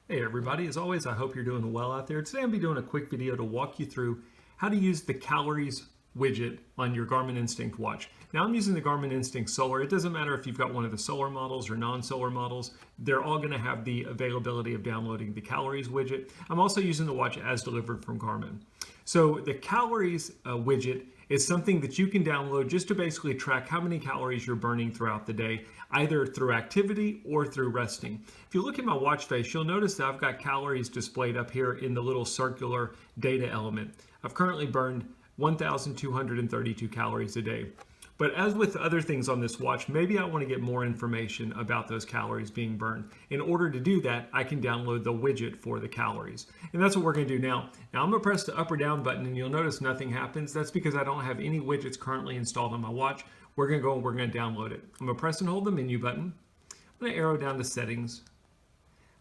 Hey everybody, as always, I hope you're doing well out there. Today I'll be doing a quick video to walk you through how to use the calories widget on your Garmin Instinct watch. Now I'm using the Garmin Instinct Solar. It doesn't matter if you've got one of the solar models or non-solar models. They're all going to have the availability of downloading the calories widget. I'm also using the watch as delivered from Garmin. So the calories widget is something that you can download just to basically track how many calories you're burning throughout the day, either through activity or through resting. If you look at my watch face, you'll notice that I've got calories displayed up here in the little circular data element. I've currently burned 1,232 calories a day. But as with other things on this watch, maybe I want to get more information about those calories being burned. In order to do that, I can download the widget for the calories. And that's what we're going to do now. Now I'm going to press the up or down button and you'll notice nothing happens. That's because I don't have any widgets currently installed on my watch. We're going to go and we're going to download it. I'm going to press and hold the menu button. I'm going to arrow down to settings.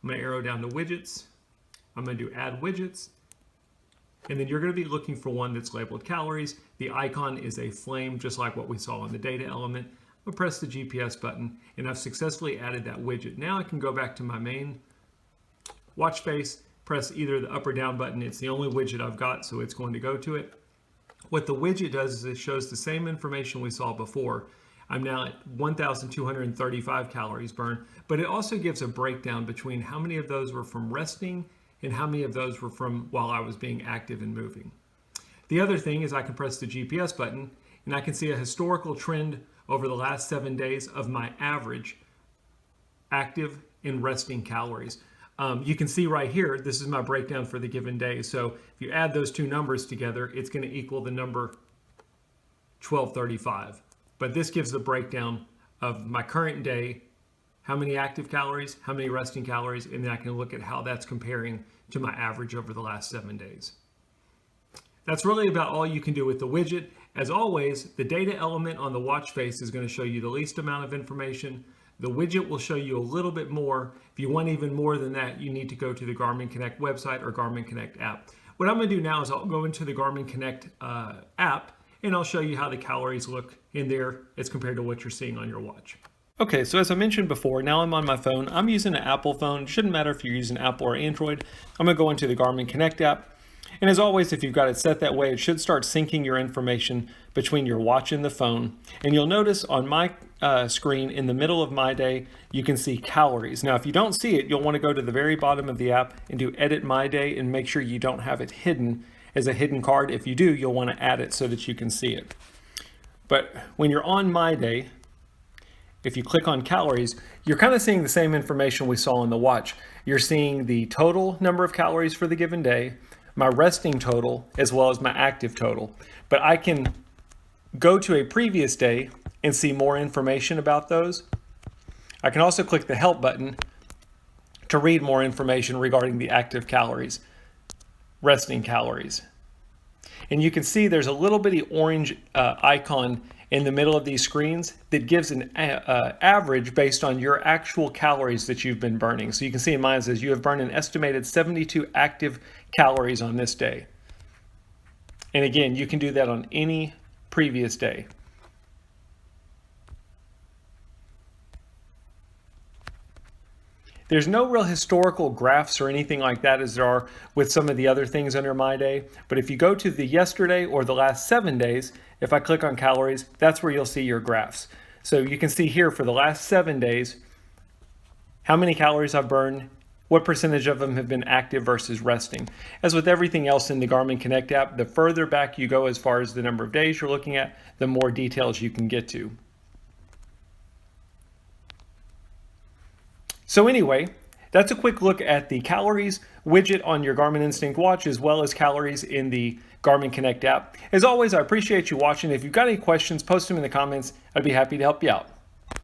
I'm going to arrow down to widgets. I'm going to do add widgets. And then you're going to be looking for one that's labeled calories. The icon is a flame, just like what we saw on the data element. I'll press the GPS button, and I've successfully added that widget. Now I can go back to my main watch face, press either the up or down button. It's the only widget I've got, so it's going to go to it. What the widget does is it shows the same information we saw before. I'm now at 1,235 calories burned, but it also gives a breakdown between how many of those were from resting and how many of those were from while I was being active and moving. The other thing is I can press the GPS button and I can see a historical trend over the last 7 days of my average active and resting calories. You can see right here, this is my breakdown for the given day. So if you add those two numbers together, it's going to equal the number 1235. But this gives the breakdown of my current day, how many active calories, how many resting calories, and then I can look at how that's comparing to my average over the last 7 days. That's really about all you can do with the widget. As always, the data element on the watch face is going to show you the least amount of information. The widget will show you a little bit more. If you want even more than that, you need to go to the Garmin Connect website or Garmin Connect app. What I'm going to do now is I'll go into the Garmin Connect app and I'll show you how the calories look in there as compared to what you're seeing on your watch. Okay, so as I mentioned before, now I'm on my phone. I'm using an Apple phone. It shouldn't matter if you're using Apple or Android. I'm going to go into the Garmin Connect app. And as always, if you've got it set that way, it should start syncing your information between your watch and the phone. And you'll notice on my screen in the middle of my day, you can see calories. Now, if you don't see it, you'll want to go to the very bottom of the app and do Edit My Day and make sure you don't have it hidden as a hidden card. If you do, you'll want to add it so that you can see it. But when you're on My Day, if you click on calories, you're kind of seeing the same information we saw on the watch. You're seeing the total number of calories for the given day, my resting total, as well as my active total. But I can go to a previous day and see more information about those. I can also click the help button to read more information regarding the active calories, resting calories. And you can see there's a little bitty orange icon in the middle of these screens that gives an average based on your actual calories that you've been burning. So you can see in mine it says you have burned an estimated 72 active calories on this day. And again, you can do that on any previous day. There's no real historical graphs or anything like that as there are with some of the other things under My Day. But if you go to the yesterday or the last 7 days, if I click on calories, that's where you'll see your graphs. So you can see here for the last 7 days, how many calories I've burned, what percentage of them have been active versus resting. As with everything else in the Garmin Connect app, the further back you go as far as the number of days you're looking at, the more details you can get to. So anyway, that's a quick look at the calories widget on your Garmin Instinct watch, as well as calories in the Garmin Connect app. As always, I appreciate you watching. If you've got any questions, post them in the comments. I'd be happy to help you out.